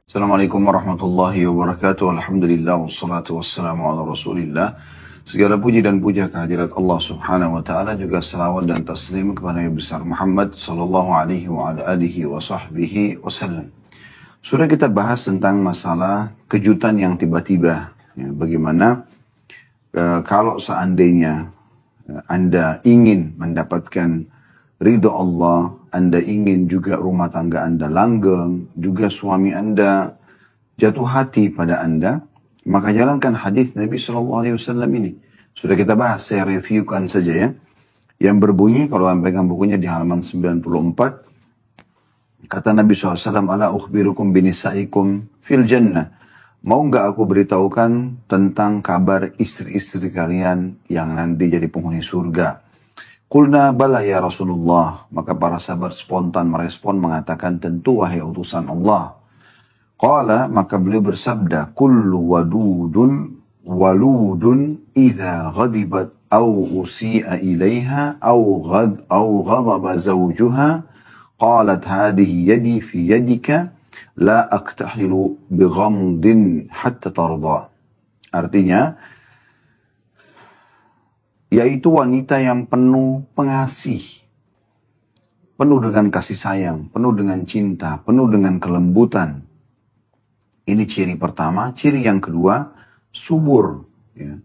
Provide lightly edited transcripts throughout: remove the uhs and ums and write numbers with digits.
Assalamualaikum warahmatullahi wabarakatuh. Alhamdulillah wassalatu wassalamu ala Rasulillah. Segala puji dan puja kehadirat Allah Subhanahu wa taala, juga salawat dan taslim kepada Nabi besar Muhammad sallallahu alaihi wa ala alihi wa sahbihi wasallam. Sudah kita bahas tentang masalah kejutan yang tiba-tiba. Ya, bagaimana kalau seandainya Anda ingin mendapatkan ridho Allah, Anda ingin juga rumah tangga Anda langgeng, juga suami Anda jatuh hati pada Anda, maka jalankan hadis Nabi SAW ini. Sudah kita bahas, saya reviewkan saja ya. Yang berbunyi, kalau Anda pegang bukunya di halaman 94, kata Nabi SAW, ala ukhbirukum binisaikum fil jannah. Mau nggak aku beritahukan tentang kabar istri-istri kalian yang nanti jadi penghuni surga? Qulna bala ya Rasulullah. Maka para sahabat spontan merespon mengatakan, tentu wahai utusan Allah. Qala, maka beliau bersabda, kullu waludun idha ghadibat au usi'a ilaiha au ghadaba zawjuha qalat hadihi yadi fi yadika la aktahilu bighamdin hatta tarda. Artinya, yaitu wanita yang penuh pengasih, penuh dengan kasih sayang, penuh dengan cinta, penuh dengan kelembutan. Ini ciri pertama. Ciri yang kedua, subur. Ya.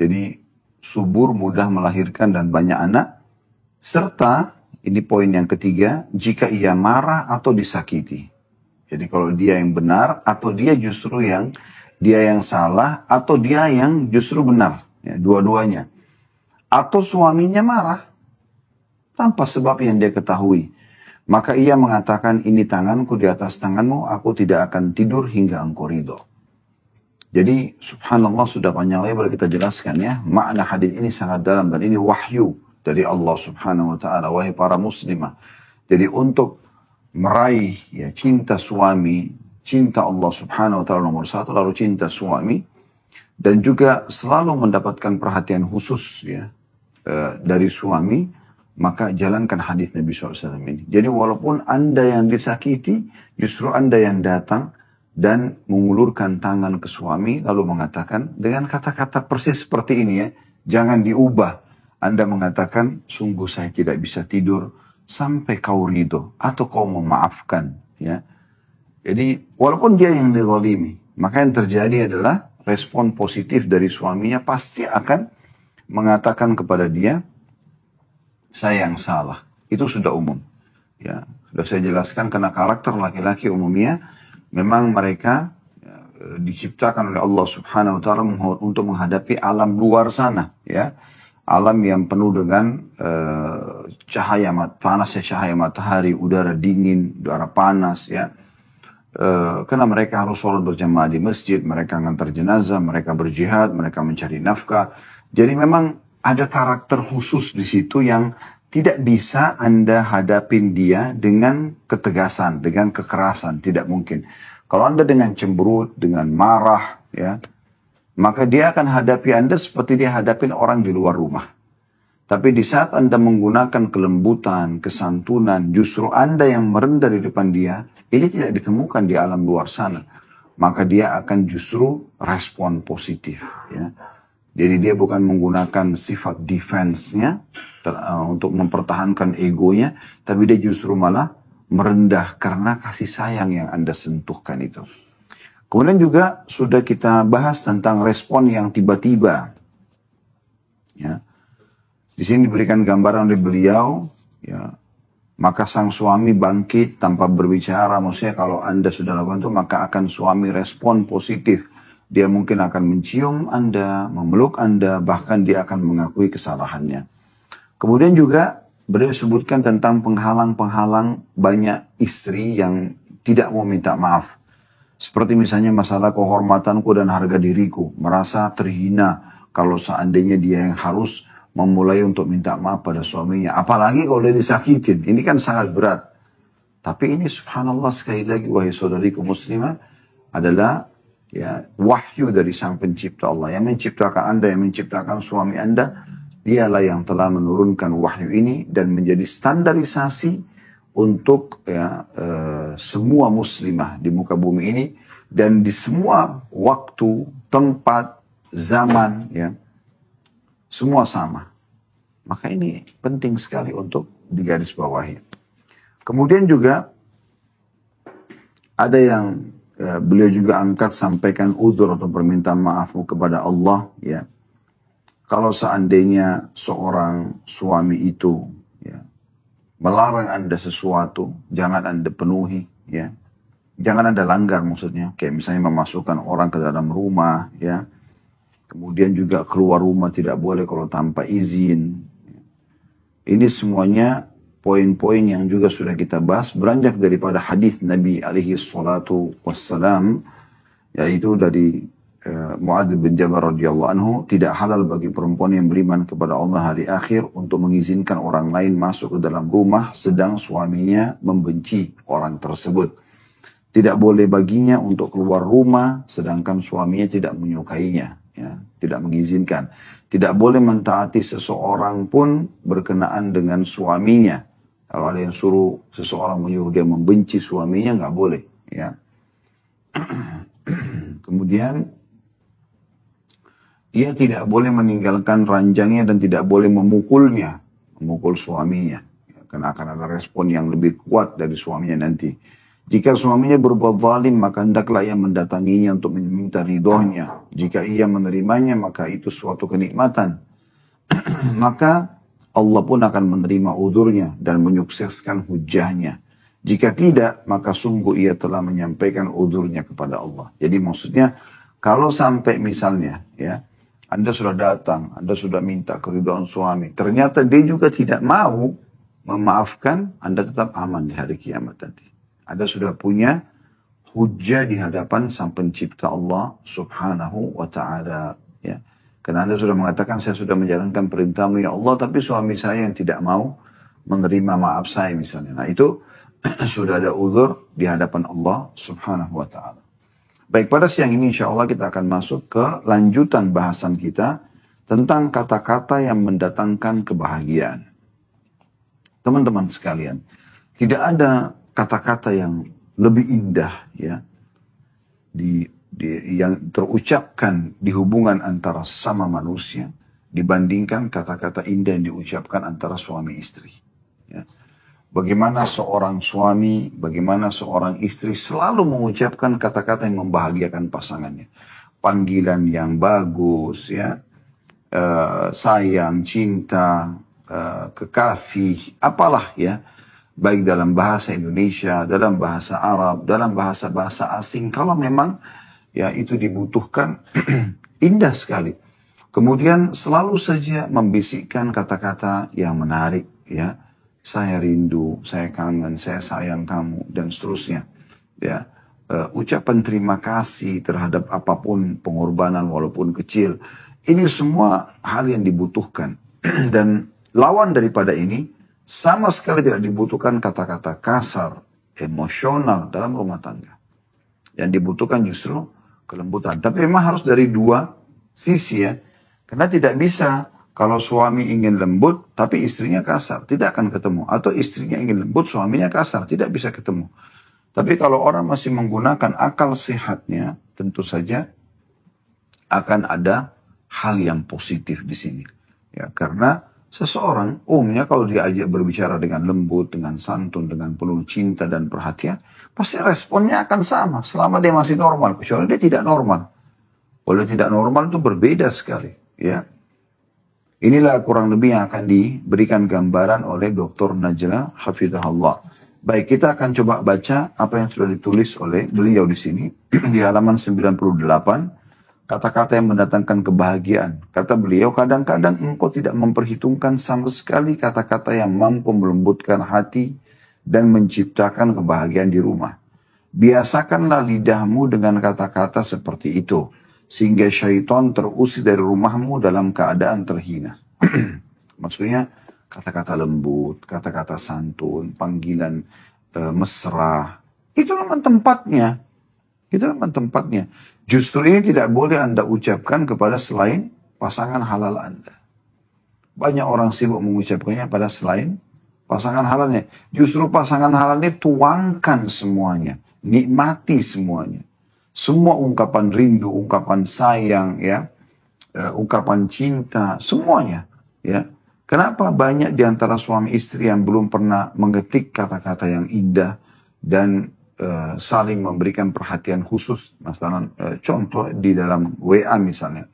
Jadi subur, mudah melahirkan dan banyak anak. Serta, ini poin yang ketiga, jika ia marah atau disakiti. Jadi kalau dia yang benar atau dia justru yang salah atau dia yang justru benar. Ya, dua-duanya. Atau suaminya marah tanpa sebab yang dia ketahui, maka ia mengatakan, ini tanganku di atas tanganmu, aku tidak akan tidur hingga engkau ridho. Jadi subhanallah, sudah panjang lebar kita jelaskan ya, makna hadis ini sangat dalam dan ini wahyu dari Allah Subhanahu wa taala. Wahai para muslimah, jadi untuk meraih ya cinta suami, cinta Allah Subhanahu wa taala nomor satu, lalu cinta suami, dan juga selalu mendapatkan perhatian khusus ya dari suami, maka jalankan hadis Nabi SAW ini. Jadi walaupun Anda yang disakiti, justru Anda yang datang dan mengulurkan tangan ke suami, lalu mengatakan dengan kata-kata persis seperti ini ya, jangan diubah. Anda mengatakan, sungguh saya tidak bisa tidur sampai kau ridho atau kau memaafkan. Ya. Jadi walaupun dia yang dizalimi, maka yang terjadi adalah respon positif dari suaminya pasti akan mengatakan kepada dia, saya yang salah. Itu sudah umum. Ya, sudah saya jelaskan karena karakter laki-laki umumnya memang mereka diciptakan oleh Allah Subhanahu wa taala untuk menghadapi alam luar sana, ya. Alam yang penuh dengan panasnya cahaya matahari, udara dingin, udara panas, ya. Karena mereka harus sholat berjamaah di masjid, mereka ngantar jenazah, mereka berjihad, mereka mencari nafkah. Jadi memang ada karakter khusus di situ yang tidak bisa Anda hadapin dia dengan ketegasan, dengan kekerasan, tidak mungkin. Kalau Anda dengan cemberut, dengan marah, ya, maka dia akan hadapi Anda seperti dia hadapin orang di luar rumah. Tapi di saat Anda menggunakan kelembutan, kesantunan, justru Anda yang merendah di depan dia, ini tidak ditemukan di alam luar sana. Maka dia akan justru respon positif. Ya. Jadi dia bukan menggunakan sifat defense-nya untuk mempertahankan egonya, tapi dia justru malah merendah karena kasih sayang yang Anda sentuhkan itu. Kemudian juga sudah kita bahas tentang respon yang tiba-tiba. Ya. Di sini diberikan gambaran oleh beliau, ya. Maka sang suami bangkit tanpa berbicara. Maksudnya kalau Anda sudah lakukan itu, maka akan suami respon positif. Dia mungkin akan mencium Anda, memeluk Anda, bahkan dia akan mengakui kesalahannya. Kemudian juga beliau sebutkan tentang penghalang-penghalang banyak istri yang tidak mau minta maaf. Seperti misalnya masalah kehormatanku dan harga diriku. Merasa terhina kalau seandainya dia yang harus memulai untuk minta maaf pada suaminya. Apalagi kalau dia disakitin. Ini kan sangat berat. Tapi ini subhanallah, sekali lagi wahai saudariku muslimah, adalah ya wahyu dari sang pencipta Allah. Yang menciptakan Anda, yang menciptakan suami Anda, dialah yang telah menurunkan wahyu ini dan menjadi standarisasi untuk ya semua muslimah di muka bumi ini dan di semua waktu, tempat, zaman, ya semua sama. Maka ini penting sekali untuk digarisbawahi. Kemudian juga ada yang beliau juga angkat sampaikan udzur atau permintaan maaf kepada Allah, ya. Kalau seandainya seorang suami itu ya melarang Anda sesuatu, jangan Anda penuhi, ya. Jangan Anda langgar maksudnya, kayak misalnya memasukkan orang ke dalam rumah, ya. Kemudian juga keluar rumah tidak boleh kalau tanpa izin. Ini semuanya poin-poin yang juga sudah kita bahas beranjak daripada hadis Nabi alaihi salatu wassalam, yaitu dari Mu'adz bin Jabal radhiyallahu anhu, tidak halal bagi perempuan yang beriman kepada Allah hari akhir untuk mengizinkan orang lain masuk ke dalam rumah sedang suaminya membenci orang tersebut. Tidak boleh baginya untuk keluar rumah sedangkan suaminya tidak menyukainya, ya, tidak mengizinkan. Tidak boleh mentaati seseorang pun berkenaan dengan suaminya. Kalau ada yang suruh seseorang menyuruh dia membenci suaminya, nggak boleh, ya. Kemudian ia tidak boleh meninggalkan ranjangnya dan tidak boleh memukulnya, memukul suaminya. Karena akan ada respon yang lebih kuat dari suaminya nanti. Jika suaminya berbuat zalim, maka hendaklah ia mendatanginya untuk meminta ridhonya. Jika ia menerimanya, maka itu suatu kenikmatan. Maka Allah pun akan menerima udurnya dan menyukseskan hujahnya. Jika tidak, maka sungguh ia telah menyampaikan udurnya kepada Allah. Jadi maksudnya, kalau sampai misalnya, ya, Anda sudah datang, Anda sudah minta keridhaan suami, ternyata dia juga tidak mau memaafkan, Anda tetap aman di hari kiamat nanti. Anda sudah punya hujah di hadapan Sang Pencipta Allah Subhanahu wa Ta'ala, ya. Karena Anda sudah mengatakan, saya sudah menjalankan perintahmu ya Allah, tapi suami saya yang tidak mau menerima maaf saya misalnya. Nah itu sudah ada uzur di hadapan Allah Subhanahu wa Ta'ala. Baik, pada siang ini insya Allah kita akan masuk ke lanjutan bahasan kita tentang kata-kata yang mendatangkan kebahagiaan. Teman-teman sekalian, tidak ada kata-kata yang lebih indah, ya, yang terucapkan di hubungan antara sesama manusia dibandingkan kata-kata indah yang diucapkan antara suami istri, ya. Bagaimana seorang suami, bagaimana seorang istri selalu mengucapkan kata-kata yang membahagiakan pasangannya. Panggilan yang bagus, ya, sayang, cinta, kekasih, apalah, ya. Baik dalam bahasa Indonesia, dalam bahasa Arab, dalam bahasa-bahasa asing. Kalau memang ya itu dibutuhkan, indah sekali. Kemudian selalu saja membisikkan kata-kata yang menarik, ya. Saya rindu, saya kangen, saya sayang kamu, dan seterusnya. Ya, ucapan terima kasih terhadap apapun pengorbanan walaupun kecil. Ini semua hal yang dibutuhkan. Dan lawan daripada ini, sama sekali tidak dibutuhkan kata-kata kasar, emosional dalam rumah tangga. Yang dibutuhkan justru kelembutan. Tapi memang harus dari dua sisi, ya. Karena tidak bisa kalau suami ingin lembut, tapi istrinya kasar, tidak akan ketemu. Atau istrinya ingin lembut, suaminya kasar, tidak bisa ketemu. Tapi kalau orang masih menggunakan akal sehatnya, tentu saja akan ada hal yang positif di sini. Ya, karena seseorang umumnya kalau diajak berbicara dengan lembut, dengan santun, dengan penuh cinta dan perhatian, pasti responnya akan sama selama dia masih normal. Kecuali dia tidak normal. Kalau tidak normal itu berbeda sekali. Ya. Inilah kurang lebih yang akan diberikan gambaran oleh Dr. Najla Hafizahullah. Baik, kita akan coba baca apa yang sudah ditulis oleh beliau di sini di halaman 98. Kata-kata yang mendatangkan kebahagiaan. Kata beliau, kadang-kadang engkau tidak memperhitungkan sama sekali kata-kata yang mampu melembutkan hati dan menciptakan kebahagiaan di rumah. Biasakanlah lidahmu dengan kata-kata seperti itu, sehingga syaitan terusir dari rumahmu dalam keadaan terhina. Maksudnya kata-kata lembut, kata-kata santun, panggilan mesra, itu memang tempatnya. Itu memang tempatnya. Justru ini tidak boleh Anda ucapkan kepada selain pasangan halal Anda. Banyak orang sibuk mengucapkannya pada selain pasangan halalnya. Justru pasangan halalnya tuangkan semuanya, nikmati semuanya. Semua ungkapan rindu, ungkapan sayang, ya, ungkapan cinta, semuanya. Ya, kenapa banyak di antara suami istri yang belum pernah mengetik kata-kata yang indah dan saling memberikan perhatian khusus? Misalnya, contoh di dalam WA misalnya.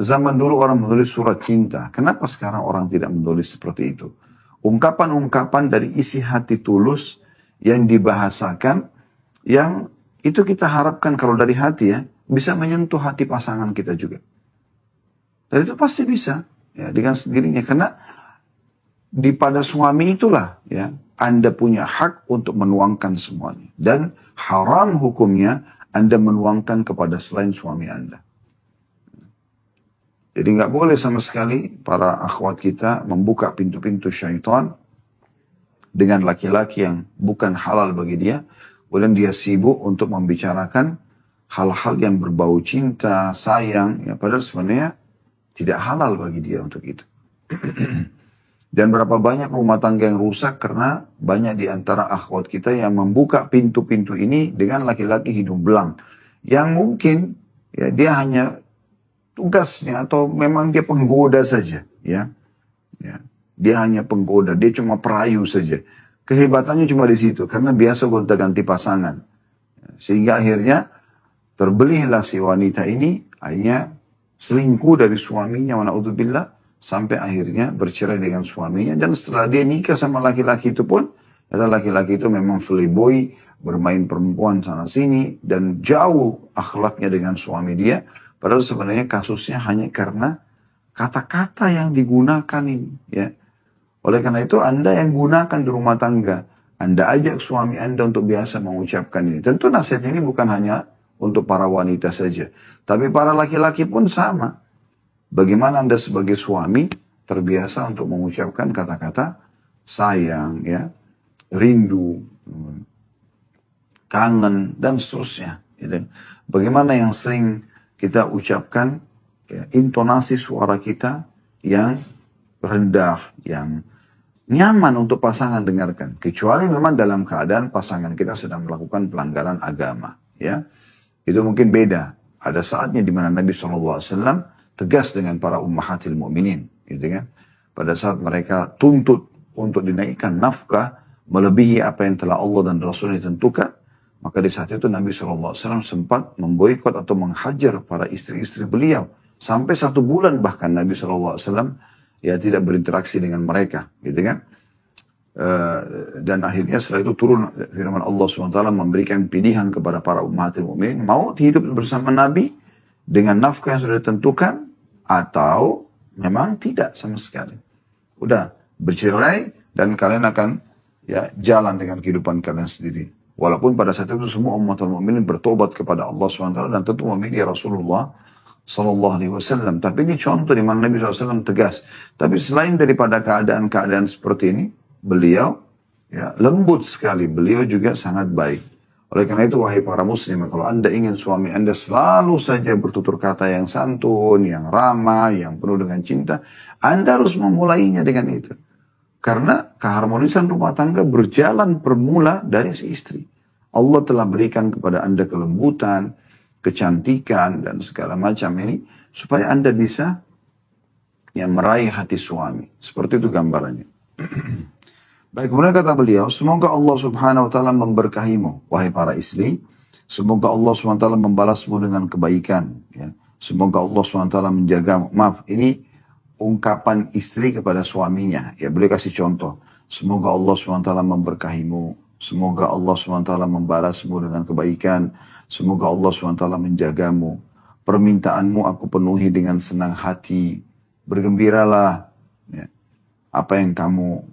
Zaman dulu orang menulis surat cinta. Kenapa sekarang orang tidak menulis seperti itu? Ungkapan-ungkapan dari isi hati tulus yang dibahasakan, yang itu kita harapkan kalau dari hati ya, bisa menyentuh hati pasangan kita juga. Dan itu pasti bisa, ya, dengan sendirinya. Karena pada suami itulah, ya, Anda punya hak untuk menuangkan semuanya. Dan haram hukumnya Anda menuangkan kepada selain suami Anda. Jadi nggak boleh sama sekali para akhwat kita membuka pintu-pintu syaitan dengan laki-laki yang bukan halal bagi dia. Kemudian dia sibuk untuk membicarakan hal-hal yang berbau cinta, sayang, ya, padahal sebenarnya tidak halal bagi dia untuk itu. Dan berapa banyak rumah tangga yang rusak karena banyak di antara akhwat kita yang membuka pintu-pintu ini dengan laki-laki hidung belang. Yang mungkin ya, dia hanya tugasnya atau memang dia penggoda saja. Ya. Dia hanya penggoda, dia cuma perayu saja. Kehebatannya cuma di situ, karena biasa gonta-ganti pasangan. Sehingga akhirnya terbelihlah si wanita ini, akhirnya selingkuh dari suaminya, na'udzubillah, sampai akhirnya bercerai dengan suaminya. Dan setelah dia nikah sama laki-laki itu pun, laki-laki itu memang playboy, bermain perempuan sana-sini, dan jauh akhlaknya dengan suami dia. Padahal sebenarnya kasusnya hanya karena kata-kata yang digunakan ini. Ya. Oleh karena itu Anda yang gunakan di rumah tangga. Anda ajak suami Anda untuk biasa mengucapkan ini. Tentu nasihat ini bukan hanya untuk para wanita saja. Tapi para laki-laki pun sama. Bagaimana Anda sebagai suami terbiasa untuk mengucapkan kata-kata sayang, ya, rindu, kangen, dan seterusnya. Bagaimana yang sering kita ucapkan, ya, intonasi suara kita yang rendah, yang nyaman untuk pasangan dengarkan. Kecuali memang dalam keadaan pasangan kita sedang melakukan pelanggaran agama. Ya, itu mungkin beda. Ada saatnya di mana Nabi SAW tegas dengan para ummahatil mu'minin. Gitu kan? Pada saat mereka tuntut untuk dinaikkan nafkah melebihi apa yang telah Allah dan Rasulnya tentukan, maka di saat itu Nabi SAW sempat memboikot atau menghajar para istri-istri beliau. Sampai 1 bulan bahkan Nabi SAW ya tidak berinteraksi dengan mereka, gitu kan? Dan akhirnya setelah itu turun firman Allah SWT memberikan pilihan kepada para ummatil mu'min, mau hidup bersama Nabi dengan nafkah yang sudah ditentukan atau memang tidak sama sekali. Udah bercerai dan kalian akan ya jalan dengan kehidupan kalian sendiri. Walaupun pada saat itu semua ummatul mu'minin bertobat kepada Allah SWT dan tentu memilih Rasulullah Sallallahu Alaihi Wasallam. Tapi ini contoh di mana Nabi SAW tegas. Tapi selain daripada keadaan-keadaan seperti ini, beliau ya, lembut sekali. Beliau juga sangat baik. Oleh karena itu, wahai para muslim, kalau Anda ingin suami Anda selalu saja bertutur kata yang santun, yang ramah, yang penuh dengan cinta, Anda harus memulainya dengan itu. Karena keharmonisan rumah tangga berjalan bermula dari si istri. Allah telah berikan kepada Anda kelembutan, kecantikan, dan segala macam ini, supaya Anda bisa ya, meraih hati suami. Seperti itu gambarannya. Baik, kemudian kata beliau, semoga Allah Subhanahu wa Ta'ala memberkahimu, wahai para istri. Semoga Allah Subhanahu wa Ta'ala membalasmu dengan kebaikan. Ya. Semoga Allah Subhanahu wa Ta'ala menjagamu. Maaf, ini ungkapan istri kepada suaminya. Ya, beliau kasih contoh. Semoga Allah Subhanahu wa Ta'ala memberkahimu. Semoga Allah Subhanahu wa Ta'ala membalasmu dengan kebaikan. Semoga Allah SWT menjagamu. Permintaanmu aku penuhi dengan senang hati. Bergembiralah. Ya. Apa yang kamu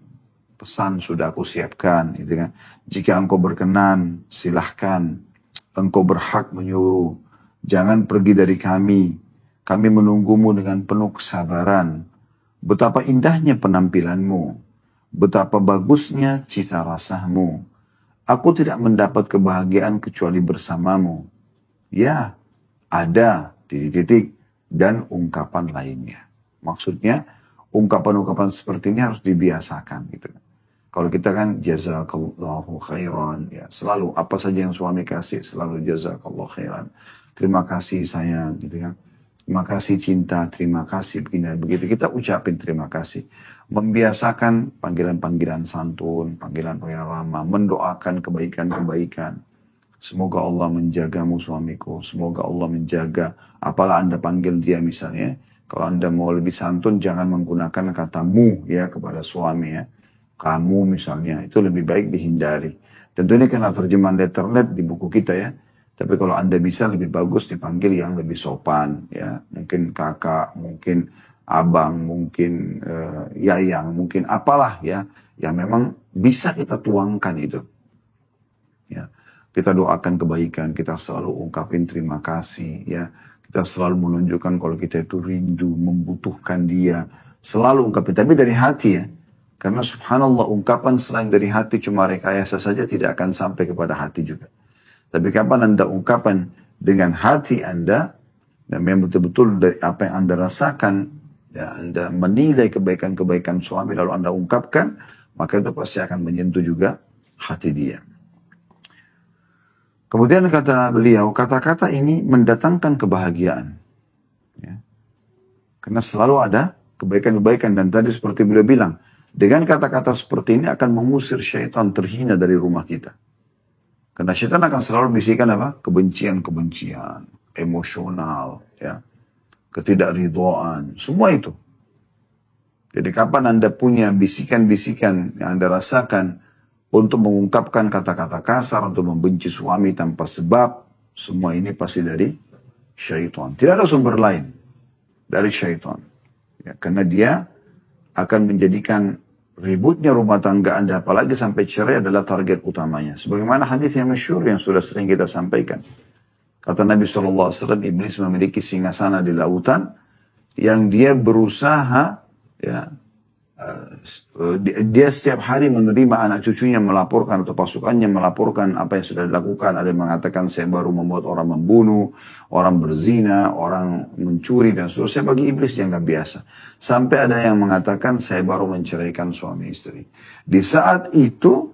pesan sudah aku siapkan. Gitu kan. Jika engkau berkenan, silahkan. Engkau berhak menyuruh. Jangan pergi dari kami. Kami menunggumu dengan penuh kesabaran. Betapa indahnya penampilanmu. Betapa bagusnya cita rasamu. Aku tidak mendapat kebahagiaan kecuali bersamamu. Ya, ada titik-titik dan ungkapan lainnya. Maksudnya, ungkapan-ungkapan seperti ini harus dibiasakan gitu. Kalau kita kan jazakallahu khairan, ya selalu apa saja yang suami kasih selalu jazakallahu khairan. Terima kasih sayang, gitu kan. Terima kasih cinta, terima kasih begini dan begitu. Kita ucapin terima kasih. Membiasakan panggilan-panggilan santun, panggilan-panggilan ramah, mendoakan kebaikan-kebaikan. Semoga Allah menjagamu suamiku, semoga Allah menjaga. Apalah Anda panggil dia misalnya, kalau Anda mau lebih santun jangan menggunakan kata mu ya kepada suami ya. Kamu misalnya, itu lebih baik dihindari. Tentu ini karena terjemahan letterlet di buku kita ya. Tapi kalau Anda bisa lebih bagus dipanggil yang lebih sopan ya. Mungkin kakak, mungkin abang, mungkin yayang, mungkin apalah ya. Yang memang bisa kita tuangkan itu. Ya. Kita doakan kebaikan, kita selalu ungkapin terima kasih ya. Kita selalu menunjukkan kalau kita itu rindu, membutuhkan dia. Selalu ungkapin, tapi dari hati ya. Karena subhanallah ungkapan selain dari hati cuma rekayasa saja tidak akan sampai kepada hati juga. Tapi kapan Anda ungkapan dengan hati Anda, dan memang betul-betul dari apa yang Anda rasakan, ya, Anda menilai kebaikan-kebaikan suami lalu Anda ungkapkan, maka itu pasti akan menyentuh juga hati dia. Kemudian kata beliau, kata-kata ini mendatangkan kebahagiaan. Ya. Karena selalu ada kebaikan-kebaikan, dan tadi seperti beliau bilang, dengan kata-kata seperti ini akan mengusir syaitan terhina dari rumah kita. Karena syaitan akan selalu bisikan apa? Kebencian-kebencian, emosional, ya, ketidakridhaan, semua itu. Jadi kapan Anda punya bisikan-bisikan yang Anda rasakan untuk mengungkapkan kata-kata kasar, untuk membenci suami tanpa sebab, semua ini pasti dari syaitan. Tidak ada sumber lain dari syaitan. Ya, karena dia akan menjadikan ributnya rumah tangga Anda, apalagi sampai cerai adalah target utamanya. Sebagaimana hadis yang masyhur yang sudah sering kita sampaikan. Kata Nabi SAW, iblis memiliki singgasana di lautan yang dia berusaha, ya, dia setiap hari menerima anak cucunya melaporkan atau pasukannya melaporkan apa yang sudah dilakukan. Ada yang mengatakan saya baru membuat orang membunuh, orang berzina, orang mencuri dan seterusnya. Bagi iblis dianggap biasa. Sampai ada yang mengatakan saya baru menceraikan suami istri. Di saat itu,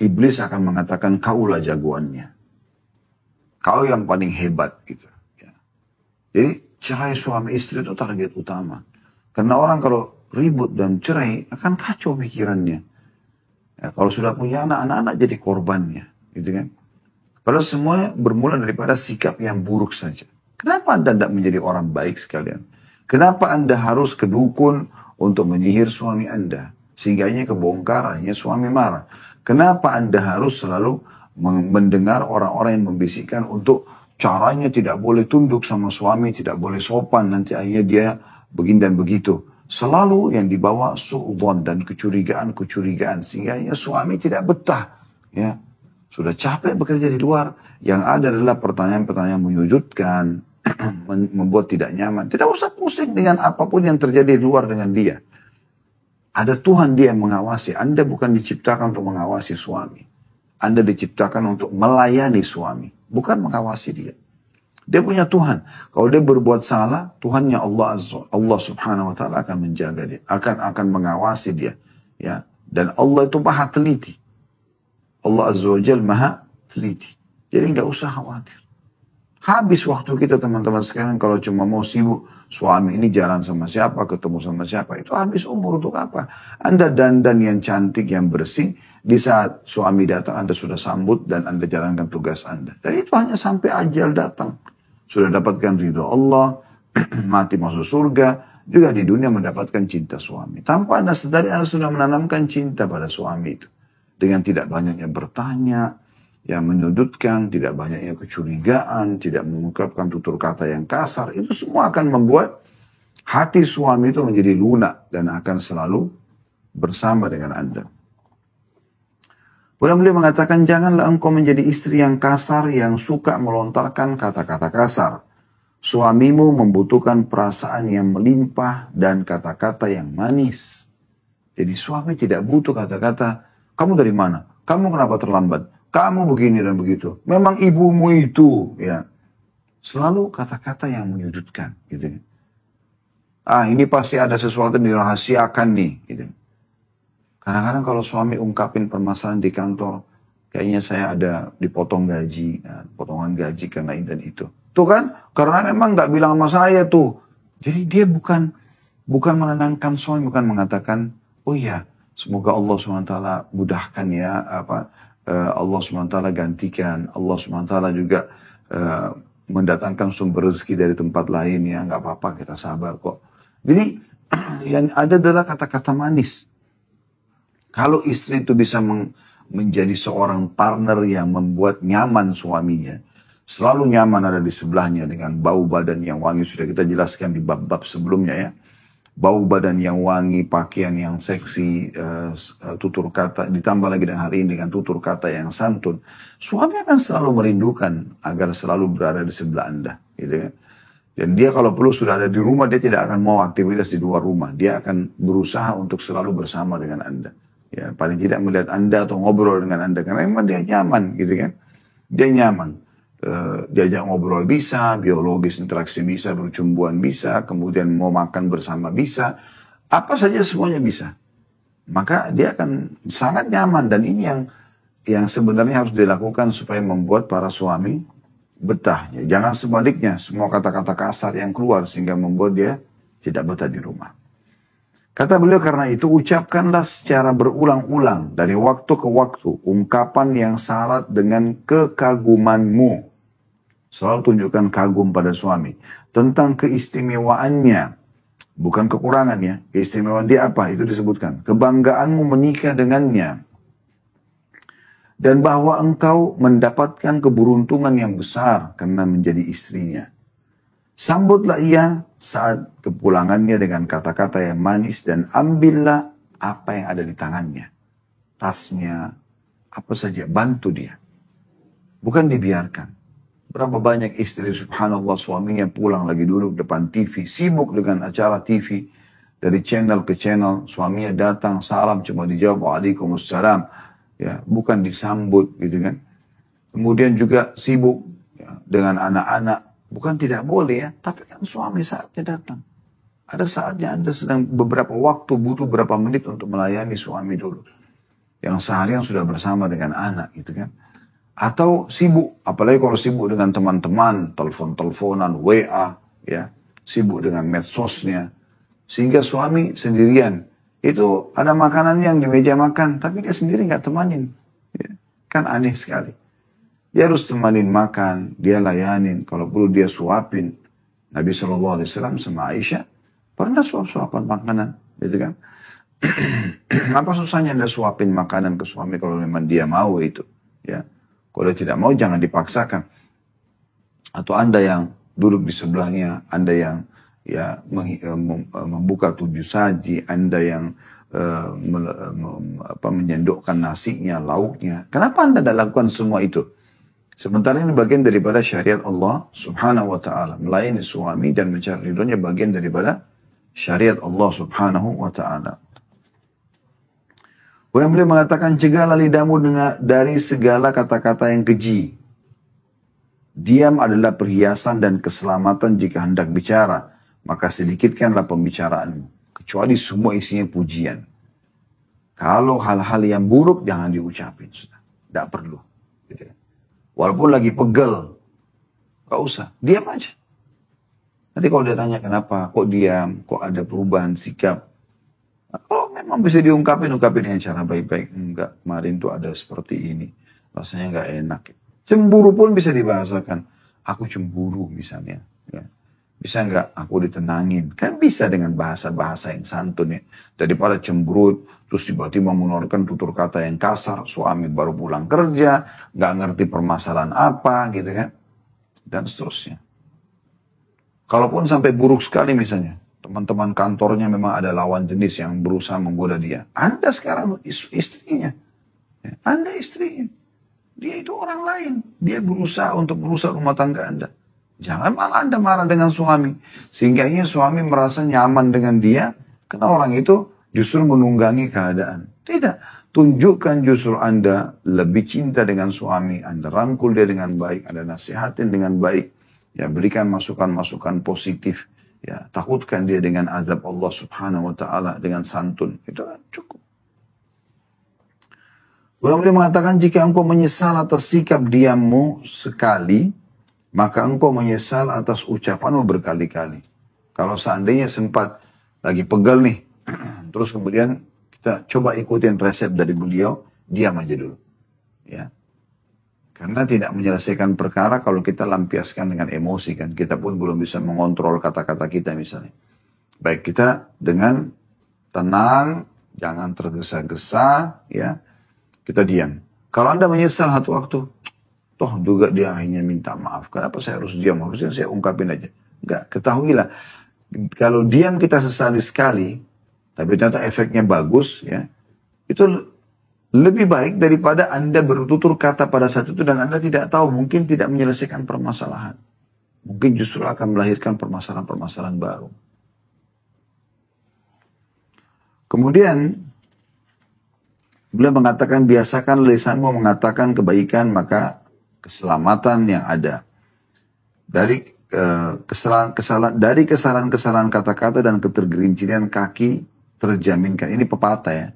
iblis akan mengatakan kaulah jagoannya, kau yang paling hebat gitu. Ya. Jadi cerai suami istri itu target utama. Karena orang kalau ribut dan cerai akan kacau pikirannya. Ya, kalau sudah punya anak-anak jadi korbannya, gitu kan? Padahal semuanya bermula daripada sikap yang buruk saja. Kenapa Anda tidak menjadi orang baik sekalian? Kenapa Anda harus ke dukun untuk menyihir suami Anda? Sehingga kebongkar, akhirnya suami marah. Kenapa Anda harus selalu mendengar orang-orang yang membisikkan untuk caranya tidak boleh tunduk sama suami, tidak boleh sopan, nanti akhirnya dia begini dan begitu. Selalu yang dibawa su'udhan dan kecurigaan-kecurigaan. Sehingga suami tidak betah. Ya. Sudah capek bekerja di luar. Yang ada adalah pertanyaan-pertanyaan menyujudkan, membuat tidak nyaman. Tidak usah pusing dengan apapun yang terjadi di luar dengan dia. Ada Tuhan dia yang mengawasi. Anda bukan diciptakan untuk mengawasi suami. Anda diciptakan untuk melayani suami. Bukan mengawasi dia. Dia punya Tuhan. Kalau dia berbuat salah, Tuhannya Allah subhanahu wa ta'ala akan menjaga dia. Akan mengawasi dia. Ya. Dan Allah itu maha teliti. Allah azza wa jal maha teliti. Jadi nggak usah khawatir. Habis waktu kita teman-teman sekalian kalau cuma mau sibuk. Suami ini jalan sama siapa, ketemu sama siapa. Itu habis umur untuk apa? Anda dandan yang cantik, yang bersih. Di saat suami datang Anda sudah sambut dan Anda jalankan tugas Anda. Dan itu hanya sampai ajal datang. Sudah dapatkan ridho Allah, mati masuk surga, juga di dunia mendapatkan cinta suami. Tanpa Anda sadari Anda sudah menanamkan cinta pada suami itu. Dengan tidak banyaknya bertanya, yang menyudutkan, tidak banyaknya kecurigaan, tidak mengungkapkan tutur kata yang kasar. Itu semua akan membuat hati suami itu menjadi lunak dan akan selalu bersama dengan Anda. Kemudian beliau mengatakan, janganlah engkau menjadi istri yang kasar, yang suka melontarkan kata-kata kasar. Suamimu membutuhkan perasaan yang melimpah dan kata-kata yang manis. Jadi suami tidak butuh kata-kata, kamu dari mana? Kamu kenapa terlambat? Kamu begini dan begitu. Memang ibumu itu. Ya. Selalu kata-kata yang menyudutkan. Gitu. Ini pasti ada sesuatu yang dirahasiakan nih. Gitu. Kadang-kadang kalau suami ungkapin permasalahan di kantor, kayaknya saya ada dipotong gaji, potongan gaji karena ini dan itu. Tuh kan, karena memang nggak bilang sama saya tuh. Jadi dia bukan menenangkan suami, bukan mengatakan, oh ya, semoga Allah SWT mudahkan ya, Allah SWT gantikan, Allah SWT juga mendatangkan sumber rezeki dari tempat lain ya, nggak apa-apa, kita sabar kok. Jadi yang ada adalah kata-kata manis. Kalau istri itu bisa menjadi seorang partner yang membuat nyaman suaminya, selalu nyaman ada di sebelahnya dengan bau badan yang wangi, sudah kita jelaskan di bab-bab sebelumnya ya. Bau badan yang wangi, pakaian yang seksi, tutur kata, ditambah lagi dengan hari ini dengan tutur kata yang santun. Suami akan selalu merindukan agar selalu berada di sebelah Anda. Gitu kan? Dan dia kalau perlu sudah ada di rumah, dia tidak akan mau aktivitas di luar rumah. Dia akan berusaha untuk selalu bersama dengan Anda. Ya, paling tidak melihat Anda atau ngobrol dengan Anda. Karena memang dia nyaman gitu kan. Dia nyaman. Diajak ngobrol bisa, biologis interaksi bisa, bercumbuan bisa, kemudian mau makan bersama bisa. Apa saja semuanya bisa. Maka dia akan sangat nyaman. Dan ini yang sebenarnya harus dilakukan supaya membuat para suami betah. Ya, jangan sebaliknya, semua kata-kata kasar yang keluar sehingga membuat dia tidak betah di rumah. Kata beliau, karena itu ucapkanlah secara berulang-ulang dari waktu ke waktu ungkapan yang syarat dengan kekagumanmu. Selalu tunjukkan kagum pada suami tentang keistimewaannya, bukan kekurangannya. Keistimewaan dia apa? Itu disebutkan. Kebanggaanmu menikah dengannya. Dan bahwa engkau mendapatkan keberuntungan yang besar karena menjadi istrinya. Sambutlah ia saat kepulangannya dengan kata-kata yang manis dan ambillah apa yang ada di tangannya. Tasnya, apa saja, bantu dia. Bukan dibiarkan. Berapa banyak istri subhanallah suaminya pulang lagi duduk depan TV, sibuk dengan acara TV. Dari channel ke channel, suaminya datang, salam cuma dijawab, waalaikumsalam. Ya, bukan disambut gitu kan. Kemudian juga sibuk ya, dengan anak-anak. Bukan tidak boleh ya, tapi kan suami saatnya datang. Ada saatnya Anda sedang beberapa waktu butuh beberapa menit untuk melayani suami dulu. Yang seharian sudah bersama dengan anak gitu kan. Atau sibuk, apalagi kalau sibuk dengan teman-teman, telepon-teleponan, WA, ya, sibuk dengan medsosnya. Sehingga suami sendirian. Itu ada makanan yang di meja makan, tapi dia sendiri nggak temanin. Ya, kan aneh sekali. Dia harus temanin makan, dia layanin, kalau perlu dia suapin. Nabi SAW sama Aisyah pernah suap-suapan makanan, gitu kan? Apa susahnya Anda suapin makanan ke suami kalau memang dia mau itu, ya? Kalau dia tidak mau jangan dipaksakan. Atau Anda yang duduk di sebelahnya, Anda yang ya membuka 7 saji, Anda yang menyendokkan nasinya, lauknya. Kenapa Anda tidak lakukan semua itu? Sementara ini bagian daripada syariat Allah subhanahu wa ta'ala. Melayani suami dan mencari ridhonya bagian daripada syariat Allah subhanahu wa ta'ala. Kemudian beliau mengatakan, cegahlah lidahmu dari segala kata-kata yang keji. Diam adalah perhiasan dan keselamatan jika hendak bicara. Maka sedikitkanlah pembicaraanmu. Kecuali semua isinya pujian. Kalau hal-hal yang buruk jangan diucapin. Sudah. Tidak perlu. Gitu. Walaupun lagi pegel, gak usah, diam aja. Nanti kalau dia tanya kenapa, kok diam, kok ada perubahan sikap. Nah, kalau memang bisa diungkapin dengan cara baik-baik. Enggak, kemarin tuh ada seperti ini, rasanya gak enak. Cemburu pun bisa dibahasakan. Aku cemburu misalnya. Ya. Bisa nggak aku ditenangin? Kan bisa dengan bahasa-bahasa yang santun ya. Daripada cemberut, terus tiba-tiba mengeluarkan tutur kata yang kasar. Suami baru pulang kerja, nggak ngerti permasalahan apa gitu kan. Dan seterusnya. Kalaupun sampai buruk sekali misalnya. Teman-teman kantornya memang ada lawan jenis yang berusaha menggoda dia. Anda sekarang istrinya. Ya, Anda istrinya. Dia itu orang lain. Dia berusaha untuk merusak rumah tangga Anda. Jangan malah Anda marah dengan suami. Sehingga suami merasa nyaman dengan dia. Karena orang itu justru menunggangi keadaan. Tidak. Tunjukkan justru Anda lebih cinta dengan suami. Anda rangkul dia dengan baik. Anda nasihatin dengan baik. Ya, berikan masukan-masukan positif. Ya, takutkan dia dengan azab Allah Subhanahu wa taala dengan santun. Itu cukup. Beliau mengatakan jika engkau menyesal atas sikap diammu sekali, maka engkau menyesal atas ucapanmu berkali-kali. Kalau seandainya sempat lagi pegal nih, terus kemudian kita coba ikutin resep dari beliau, diam aja dulu. Ya. Karena tidak menyelesaikan perkara kalau kita lampiaskan dengan emosi kan. Kita pun belum bisa mengontrol kata-kata kita misalnya. Baik, kita dengan tenang, jangan tergesa-gesa, ya. Kita diam. Kalau Anda menyesal satu waktu, toh juga dia akhirnya minta maaf. Kenapa saya harus diam? Harusnya saya ungkapin aja. Enggak, ketahuilah. Kalau diam kita sesali sekali, tapi ternyata efeknya bagus, ya. Itu lebih baik daripada Anda bertutur kata pada saat itu dan Anda tidak tahu, mungkin tidak menyelesaikan permasalahan. Mungkin justru akan melahirkan permasalahan-permasalahan baru. Kemudian, beliau mengatakan, biasakan lisanmu mengatakan kebaikan, maka keselamatan yang ada. Dari kesalahan-kesalahan kata-kata dan ketergelinciran kaki terjaminkan. Ini pepatah ya.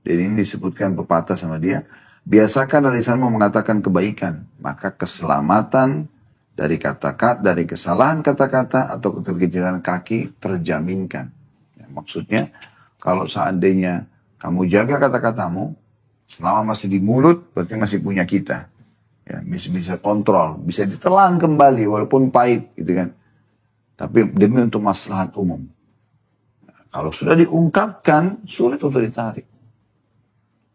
Jadi ini disebutkan pepatah sama dia. Biasakan lisanmu mengatakan kebaikan, maka keselamatan dari kata-kata, dari kesalahan kata-kata atau ketergelinciran kaki terjaminkan. Ya, maksudnya, kalau seandainya kamu jaga kata-katamu, selama masih di mulut, berarti masih punya kita. Ya, bisa kontrol, bisa ditelan kembali walaupun pahit gitu kan. Tapi demi untuk maslahat umum. Kalau sudah diungkapkan, sulit untuk ditarik.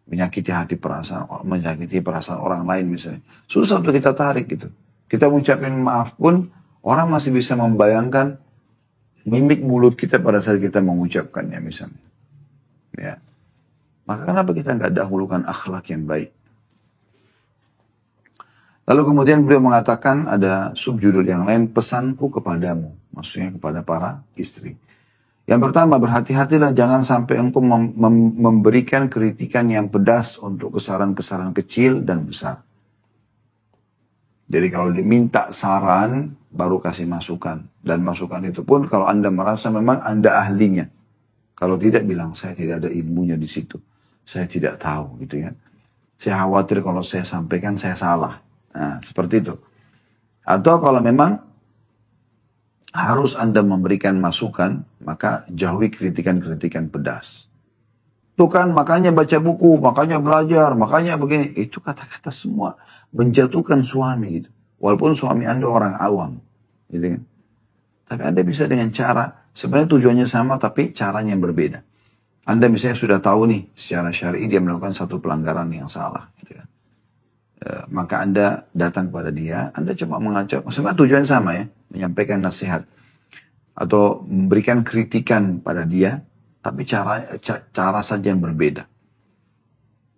Menyakiti perasaan orang lain misalnya. Susah untuk kita tarik gitu. Kita mengucapkan maaf pun, orang masih bisa membayangkan mimik mulut kita pada saat kita mengucapkannya misalnya. Ya. Maka kenapa kita nggak dahulukan akhlak yang baik? Lalu kemudian beliau mengatakan ada subjudul yang lain, pesanku kepadamu. Maksudnya kepada para istri. Yang pertama, berhati-hatilah jangan sampai engkau memberikan kritikan yang pedas untuk kesalahan-kesalahan kecil dan besar. Jadi kalau diminta saran, baru kasih masukan. Dan masukan itu pun kalau Anda merasa memang Anda ahlinya. Kalau tidak, bilang saya tidak ada ilmunya di situ. Saya tidak tahu gitu ya. Saya khawatir kalau saya sampaikan saya salah. Nah, seperti itu. Atau kalau memang harus Anda memberikan masukan, maka jauhi kritikan-kritikan pedas. Tuh kan, makanya baca buku, makanya belajar, makanya begini. Itu kata-kata semua menjatuhkan suami gitu. Walaupun suami Anda orang awam. Gitu kan. Tapi Anda bisa dengan cara, sebenarnya tujuannya sama tapi caranya yang berbeda. Anda misalnya sudah tahu nih, secara syar'i dia melakukan satu pelanggaran yang salah. Gitu kan. Maka Anda datang kepada dia, Anda cuma mengajak, sebenarnya tujuan sama ya, menyampaikan nasihat atau memberikan kritikan pada dia, tapi cara saja yang berbeda.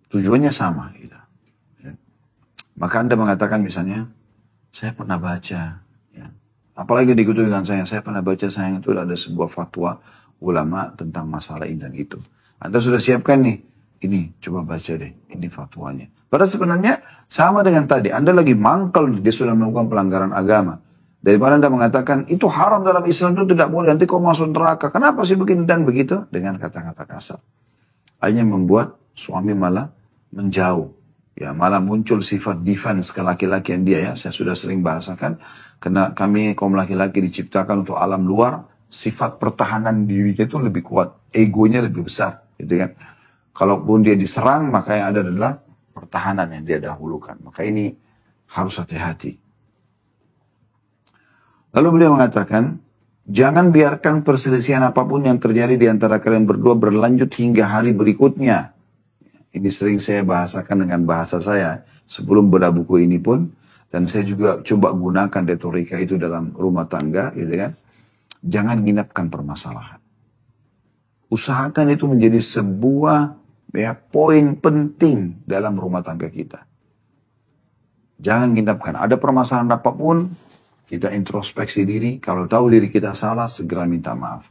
Tujuannya sama gitu. Ya. Maka Anda mengatakan misalnya, saya pernah baca, ya. Apalagi diikuti dengan saya pernah baca sayang itu ada sebuah fatwa ulama tentang masalah ini dan itu. Anda sudah siapkan nih, ini coba baca deh, ini fatwanya. Padahal sebenarnya sama dengan tadi, Anda lagi mangkal, dia sudah melakukan pelanggaran agama. Daripada Anda mengatakan, itu haram dalam Islam, itu tidak boleh, nanti kau masuk neraka. Kenapa sih begini dan begitu? Dengan kata-kata kasar. Hanya membuat suami malah menjauh. Ya, malah muncul sifat defense ke laki-lakian dia ya. Saya sudah sering bahasakan, karena kami kaum laki-laki diciptakan untuk alam luar, sifat pertahanan dirinya itu lebih kuat. Egonya lebih besar. Gitu kan. Kalaupun dia diserang, maka yang ada adalah pertahanan yang dia dahulukan. Maka ini harus hati-hati. Lalu beliau mengatakan, jangan biarkan perselisihan apapun yang terjadi di antara kalian berdua berlanjut hingga hari berikutnya. Ini sering saya bahasakan dengan bahasa saya sebelum bedah buku ini pun. Dan saya juga coba gunakan retorika itu dalam rumah tangga. Gitu kan. Jangan ginapkan permasalahan. Usahakan itu menjadi sebuah poin penting dalam rumah tangga kita. Jangan ginapkan. Ada permasalahan apapun, kita introspeksi diri. Kalau tahu diri kita salah, segera minta maaf.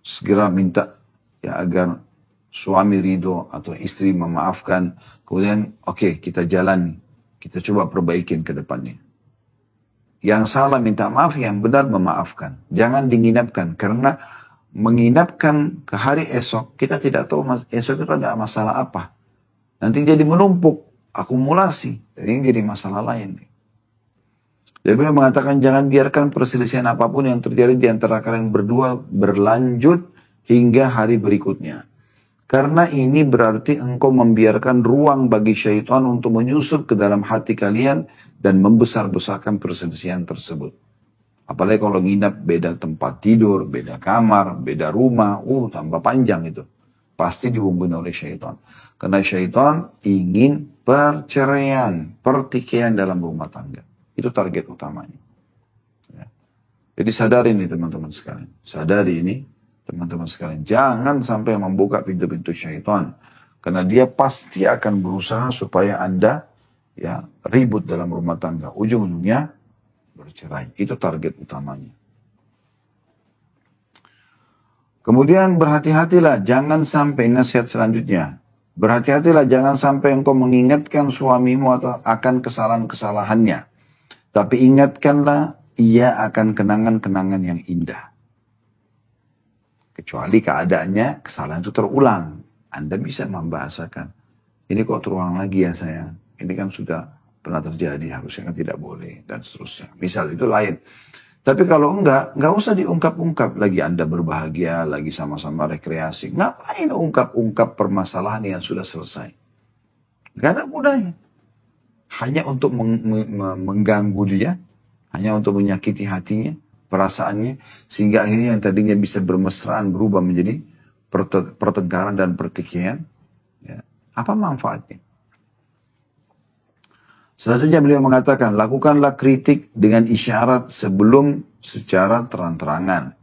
Segera minta ya agar suami ridho atau istri memaafkan. Kemudian, oke, kita jalani. Kita coba perbaikin ke depannya. Yang salah minta maaf, yang benar memaafkan. Jangan diingatkan, karena menginapkan ke hari esok, kita tidak tahu esok itu ada masalah apa. Nanti jadi menumpuk, akumulasi, ini jadi masalah lain. Jadi beliau mengatakan jangan biarkan perselisihan apapun yang terjadi di antara kalian berdua berlanjut hingga hari berikutnya. Karena ini berarti engkau membiarkan ruang bagi syaitan untuk menyusup ke dalam hati kalian dan membesar-besarkan perselisihan tersebut. Apalagi kalau nginap beda tempat tidur, beda kamar, beda rumah, tambah panjang itu. Pasti dibumbui oleh syaitan. Karena syaitan ingin perceraian, pertikaian dalam rumah tangga. Itu target utamanya. Ya. Jadi sadari ini teman-teman sekalian. Sadari ini teman-teman sekalian. Jangan sampai membuka pintu-pintu syaitan. Karena dia pasti akan berusaha supaya Anda ya ribut dalam rumah tangga. Ujung-ujungnya bercerai. Itu target utamanya. Kemudian berhati-hatilah. Jangan sampai nasihat selanjutnya. Berhati-hatilah jangan sampai engkau mengingatkan suamimu atau akan kesalahan-kesalahannya. Tapi ingatkanlah ia akan kenangan-kenangan yang indah. Kecuali keadaannya kesalahan itu terulang. Anda bisa membahasakan. Ini kok terulang lagi ya sayang. Ini kan sudah pernah terjadi. Harusnya kan tidak boleh. Dan seterusnya. Misal itu lain. Tapi kalau enggak usah diungkap-ungkap. Lagi Anda berbahagia. Lagi sama-sama rekreasi. Ngapain ungkap-ungkap permasalahan yang sudah selesai? Gak ada gunanya. Hanya untuk mengganggu dia. Hanya untuk menyakiti hatinya. Perasaannya, sehingga akhirnya yang tadinya bisa bermesraan berubah menjadi pertengkaran dan pertikaian. Ya. Apa manfaatnya? Selanjutnya beliau mengatakan, lakukanlah kritik dengan isyarat sebelum secara terang-terangan.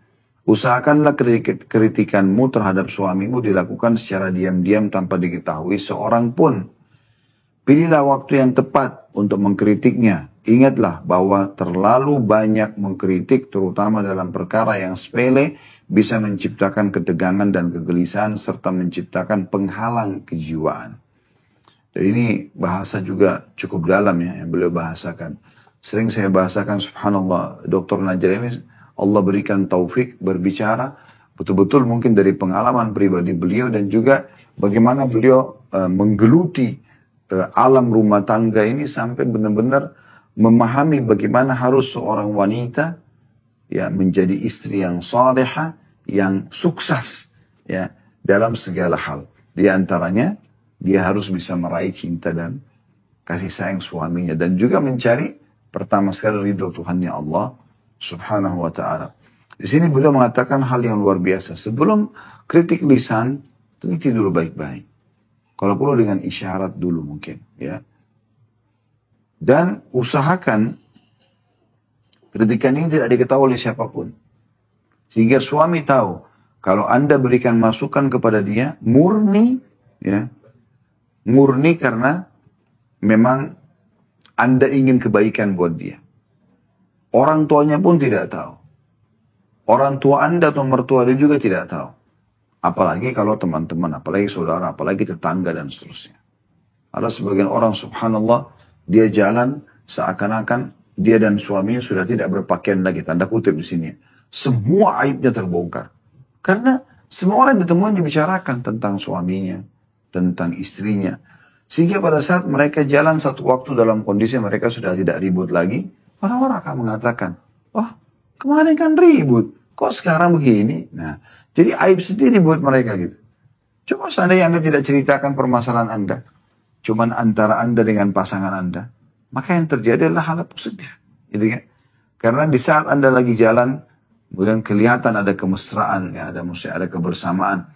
Usahakanlah kritikanmu terhadap suamimu dilakukan secara diam-diam tanpa diketahui seorang pun. Pilihlah waktu yang tepat untuk mengkritiknya. Ingatlah bahwa terlalu banyak mengkritik terutama dalam perkara yang sepele bisa menciptakan ketegangan dan kegelisahan serta menciptakan penghalang kejiwaan. Jadi ini bahasa juga cukup dalam ya yang beliau bahasakan. Sering saya bahasakan subhanallah Dr. Najar ini Allah berikan taufik berbicara betul-betul mungkin dari pengalaman pribadi beliau dan juga bagaimana beliau menggeluti alam rumah tangga ini sampai benar-benar memahami bagaimana harus seorang wanita ya menjadi istri yang salehah, yang sukses ya dalam segala hal. Di antaranya dia harus bisa meraih cinta dan kasih sayang suaminya dan juga mencari pertama sekali ridho Tuhannya Allah Subhanahu wa taala. Di sini beliau mengatakan hal yang luar biasa. Sebelum kritik lisan, teliti dulu baik-baik. Kalau perlu dengan isyarat dulu mungkin ya. Dan usahakan kritikan ini tidak diketahui oleh siapapun. Sehingga suami tahu kalau Anda berikan masukan kepada dia murni ya. Murni karena memang Anda ingin kebaikan buat dia. Orang tuanya pun tidak tahu. Orang tua Anda atau mertua dia juga tidak tahu. Apalagi kalau teman-teman, apalagi saudara, apalagi tetangga dan seterusnya. Ada sebagian orang subhanallah dia jalan seakan-akan dia dan suaminya sudah tidak berpakaian lagi. Tanda kutip di sini. Semua aibnya terbongkar. Karena semua orang ditemui dibicarakan tentang suaminya, tentang istrinya. Sehingga pada saat mereka jalan satu waktu dalam kondisi mereka sudah tidak ribut lagi, orang-orang akan mengatakan, wah kemarin kan ribut, kok sekarang begini? Nah, jadi aib sendiri buat mereka gitu. Coba seandainya Anda tidak ceritakan permasalahan Anda, cuman antara Anda dengan pasangan Anda, maka yang terjadi adalah hal positif. Gitu kan? Karena di saat Anda lagi jalan, kemudian kelihatan ada kemesraan, ya, ada kebersamaan,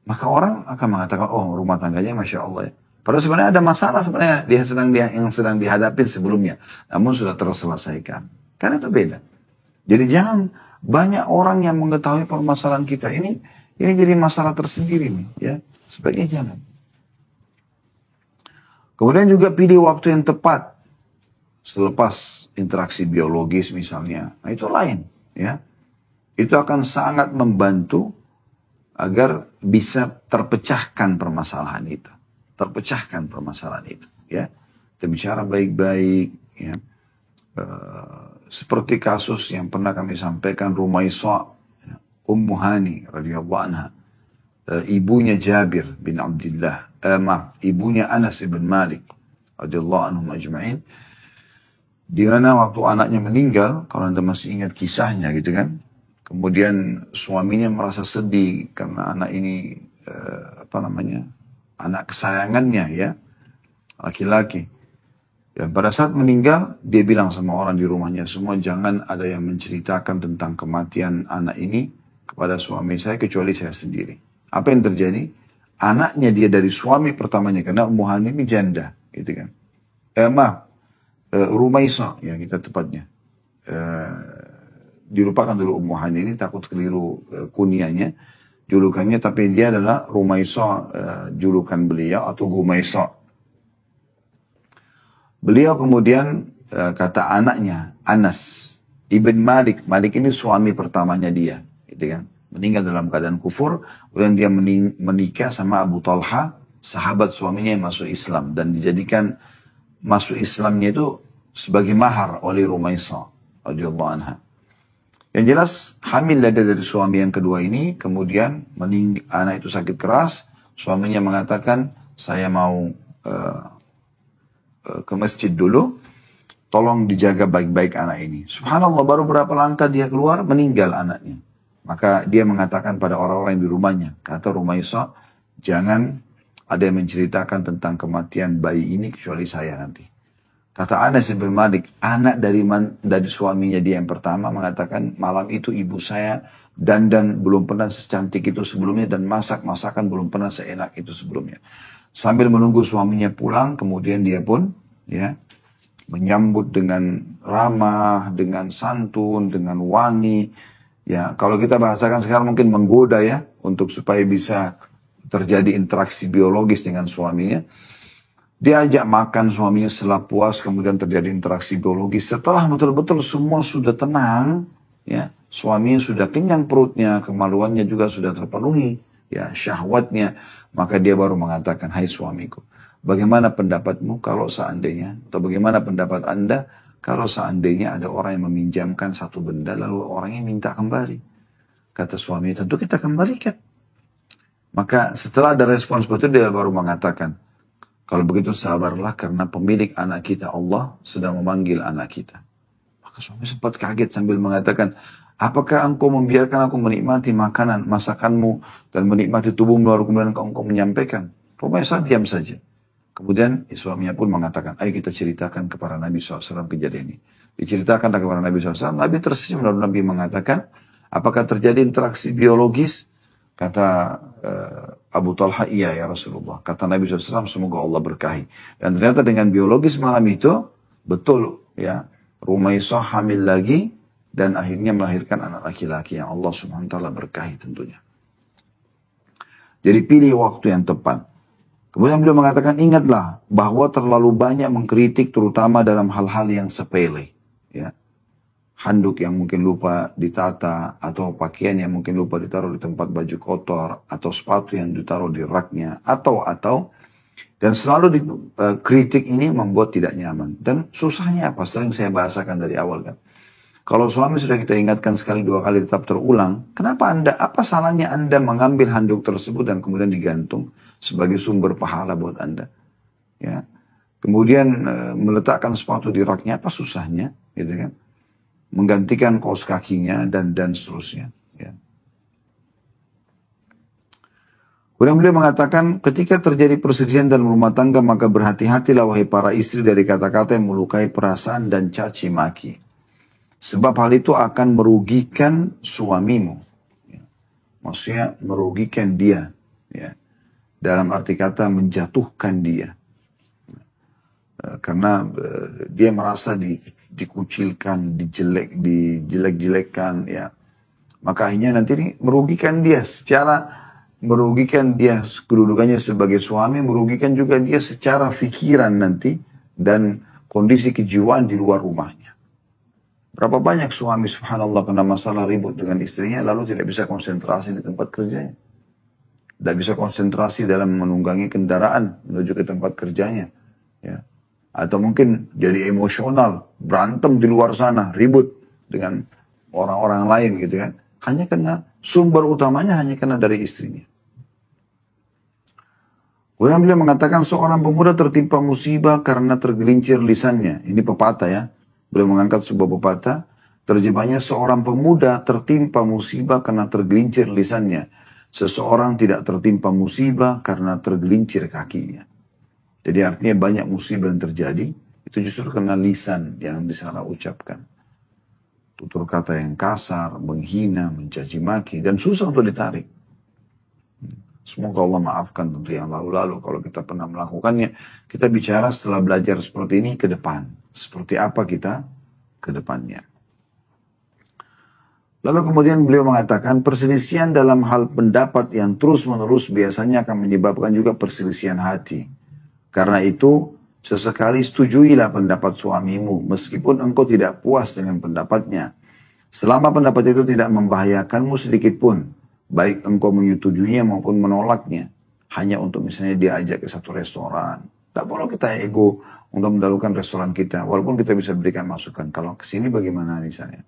maka orang akan mengatakan, oh rumah tangganya Masya Allah ya. Padahal sebenarnya ada masalah sebenarnya yang sedang dihadapi sebelumnya, namun sudah terselesaikan. Karena itu beda. Jadi jangan banyak orang yang mengetahui permasalahan kita ini jadi masalah tersendiri nih, ya. Sebaiknya jangan. Kemudian juga pilih waktu yang tepat selepas interaksi biologis misalnya. Nah itu lain, ya. Itu akan sangat membantu agar bisa terpecahkan permasalahan itu. Kita bicara baik-baik, ya. seperti kasus yang pernah kami sampaikan Rumaisa, ya, Ummu Hani radhiyallahu anha, ibunya Jabir bin Abdullah, ibunya Anas bin Malik radhiyallahu anhum ajma'in, di mana waktu anaknya meninggal, kalau Anda masih ingat kisahnya gitu kan, kemudian suaminya merasa sedih karena anak ini anak kesayangannya ya, laki-laki. Dan pada saat meninggal, dia bilang sama orang di rumahnya semua, jangan ada yang menceritakan tentang kematian anak ini kepada suami saya kecuali saya sendiri. Apa yang terjadi? Anaknya dia dari suami pertamanya, karena Ummu Hani ini janda, gitu kan. Rumaisa ya kita tepatnya. Dilupakan dulu Ummu Hani ini, takut keliru kunyanya, julukannya, tapi dia adalah Rumaisa, julukan beliau, atau Gumaisa. Beliau kemudian kata anaknya Anas ibn Malik, Malik ini suami pertamanya dia, gitu kan, meninggal dalam keadaan kufur, kemudian dia menikah sama Abu Talha, sahabat suaminya yang masuk Islam, dan dijadikan masuk Islamnya itu sebagai mahar oleh Rumaisa radhiyallahu anha. Yang jelas hamil dari suami yang kedua ini, kemudian anak itu sakit keras, suaminya mengatakan saya mau ke masjid dulu, tolong dijaga baik-baik anak ini. Subhanallah, baru berapa langkah dia keluar, meninggal anaknya. Maka dia mengatakan pada orang-orang di rumahnya, kata Rumaisa, jangan ada yang menceritakan tentang kematian bayi ini kecuali saya nanti. Kata Anas bin Malik, anak dari suaminya dia yang pertama mengatakan, malam itu ibu saya dandan belum pernah secantik itu sebelumnya, dan masakan belum pernah seenak itu sebelumnya. Sambil menunggu suaminya pulang, kemudian dia pun ya menyambut dengan ramah, dengan santun, dengan wangi. Ya, kalau kita bahasakan sekarang mungkin menggoda ya, untuk supaya bisa terjadi interaksi biologis dengan suaminya. Dia ajak makan suaminya setelah puas, kemudian terjadi interaksi biologis. Setelah betul-betul semua sudah tenang, ya, suaminya sudah kenyang perutnya, kemaluannya juga sudah terpenuhi, ya, syahwatnya. Maka dia baru mengatakan, hai suamiku, bagaimana pendapatmu kalau seandainya, atau bagaimana pendapat Anda kalau seandainya ada orang yang meminjamkan satu benda lalu orangnya minta kembali. Kata suami, tentu kita kembalikan. Maka setelah ada respon seperti itu, dia baru mengatakan, kalau begitu sabarlah karena pemilik anak kita, Allah, sedang memanggil anak kita. Maka suami sempat kaget sambil mengatakan, apakah engkau membiarkan aku menikmati makanan, masakanmu, dan menikmati tubuhmu, lalu kemudian engkau menyampaikan? Rumaisa diam saja. Kemudian suaminya pun mengatakan, ayo kita ceritakan kepada Nabi SAW kejadian ini. Diceritakan kepada Nabi SAW, Nabi tersenyum, lalu Nabi mengatakan, apakah terjadi interaksi biologis? Kata Abu Talha, iya ya Rasulullah. Kata Nabi SAW, semoga Allah berkahi. Dan ternyata dengan biologis malam itu, betul ya, Rumaisa hamil lagi, dan akhirnya melahirkan anak laki-laki yang Allah SWT berkahi tentunya. Jadi pilih waktu yang tepat. Kemudian beliau mengatakan, ingatlah bahwa terlalu banyak mengkritik terutama dalam hal-hal yang sepele. Ya. Handuk yang mungkin lupa ditata, atau pakaian yang mungkin lupa ditaruh di tempat baju kotor, atau sepatu yang ditaruh di raknya, dan selalu kritik ini membuat tidak nyaman. Dan susahnya apa? Sering saya bahasakan dari awal kan. Kalau suami sudah kita ingatkan sekali dua kali tetap terulang, kenapa apa salahnya Anda mengambil handuk tersebut dan kemudian digantung sebagai sumber pahala buat Anda? Ya. Kemudian meletakkan sepatu di raknya, apa susahnya? Gitu kan? Menggantikan kaos kakinya dan seterusnya. Ya. Kemudian beliau mengatakan, ketika terjadi perselisihan dalam rumah tangga, maka berhati-hatilah wahai para istri dari kata-kata yang melukai perasaan dan caci maki. Sebab hal itu akan merugikan suamimu. Ya. Maksudnya merugikan dia. Ya. Dalam arti kata menjatuhkan dia. Karena dia merasa dikucilkan, dijelek-jelekkan, ya. Maka akhirnya nanti ini merugikan dia kedudukannya sebagai suami, merugikan juga dia secara pikiran nanti dan kondisi kejiwaan di luar rumahnya. Berapa banyak suami subhanallah kena masalah ribut dengan istrinya lalu tidak bisa konsentrasi di tempat kerjanya. Tidak bisa konsentrasi dalam menunggangi kendaraan menuju ke tempat kerjanya. Ya. Atau mungkin jadi emosional, berantem di luar sana, ribut dengan orang-orang lain gitu kan. Hanya karena sumber utamanya hanya karena dari istrinya. Kemudian beliau mengatakan seorang pemuda tertimpa musibah karena tergelincir lisannya. Ini pepatah ya. Beliau mengangkat sebuah pepatah. Terjemahnya seorang pemuda tertimpa musibah karena tergelincir lisannya. Seseorang tidak tertimpa musibah karena tergelincir kakinya. Jadi artinya banyak musibah yang terjadi. Itu justru karena lisan yang disalah ucapkan. Tutur kata yang kasar, menghina, mencaci maki. Dan susah untuk ditarik. Semoga Allah maafkan tentu yang lalu-lalu kalau kita pernah melakukannya. Kita bicara setelah belajar seperti ini ke depan. Seperti apa kita ke depannya. Lalu kemudian beliau mengatakan perselisihan dalam hal pendapat yang terus-menerus biasanya akan menyebabkan juga perselisihan hati. Karena itu sesekali setujuilah pendapat suamimu meskipun engkau tidak puas dengan pendapatnya. Selama pendapat itu tidak membahayakanmu sedikit pun. Baik engkau menyetujuinya maupun menolaknya. Hanya untuk misalnya diajak ke satu restoran. Tak perlu kita ego untuk mendahulukan restoran kita. Walaupun kita bisa berikan masukan. Kalau kesini bagaimana misalnya.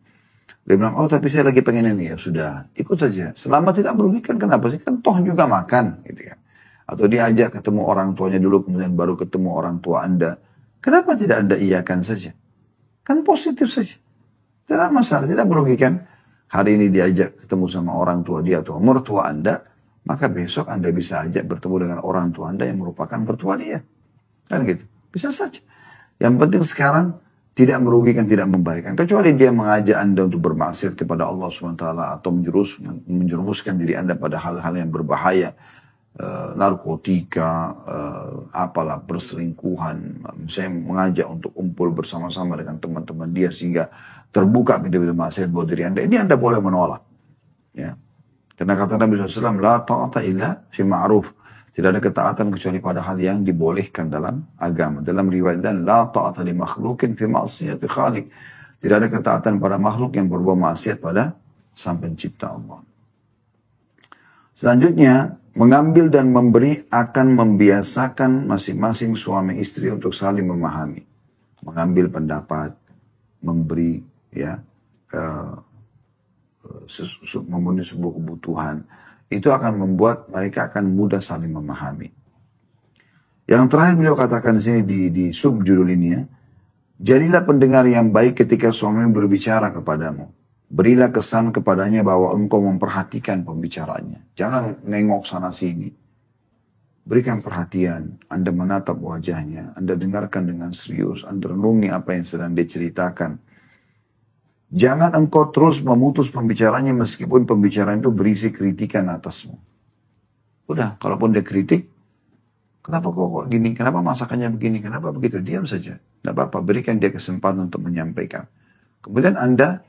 Dia bilang, oh tapi saya lagi pengen ini. Ya sudah, ikut saja. Selama tidak merugikan, kenapa sih? Kan toh juga makan. Gitu kan. Atau diajak ketemu orang tuanya dulu, kemudian baru ketemu orang tua Anda. Kenapa tidak Anda iyakan saja? Kan positif saja. Tidak masalah, tidak merugikan. Hari ini diajak ketemu sama orang tua dia atau mertua Anda, maka besok Anda bisa ajak bertemu dengan orang tua Anda yang merupakan mertua dia. Kan gitu. Bisa saja. Yang penting sekarang tidak merugikan, tidak membahayakan. Kecuali dia mengajak Anda untuk bermaksiat kepada Allah SWT atau menjerumuskan diri Anda pada hal-hal yang berbahaya. Narkotika, apalah perselingkuhan. Saya mengajak untuk kumpul bersama-sama dengan teman-teman dia sehingga terbuka pintu-pintu maksiat buat diri Anda. Ini Anda boleh menolak. Ya. Karena kata Nabi SAW, la ta'ata illa fi ma'ruf. Tidak ada ketaatan kecuali pada hal yang dibolehkan dalam agama. Dalam riwayat dan la ta'ata li makhlukin fi ma'siyati khaliq. Tidak ada ketaatan pada makhluk yang berbuat maksiat pada Sang Pencipta Allah. Selanjutnya, mengambil dan memberi akan membiasakan masing-masing suami istri untuk saling memahami. Mengambil pendapat, memberi, ya, memenuhi sebuah kebutuhan. Itu akan membuat mereka akan mudah saling memahami. Yang terakhir beliau katakan di sini di subjudul ini ya. Jadilah pendengar yang baik ketika suami berbicara kepadamu. Berilah kesan kepadanya bahwa engkau memperhatikan pembicaranya. Jangan nengok sana sini. Berikan perhatian. Anda menatap wajahnya. Anda dengarkan dengan serius. Anda renungi apa yang sedang dia ceritakan. Jangan engkau terus memutus pembicaranya meskipun pembicaraan itu berisi kritikan atasmu. Udah, kalaupun dia kritik, kenapa kok gini, kenapa masakannya begini, kenapa begitu, diam saja. Tidak apa-apa, berikan dia kesempatan untuk menyampaikan. Kemudian Anda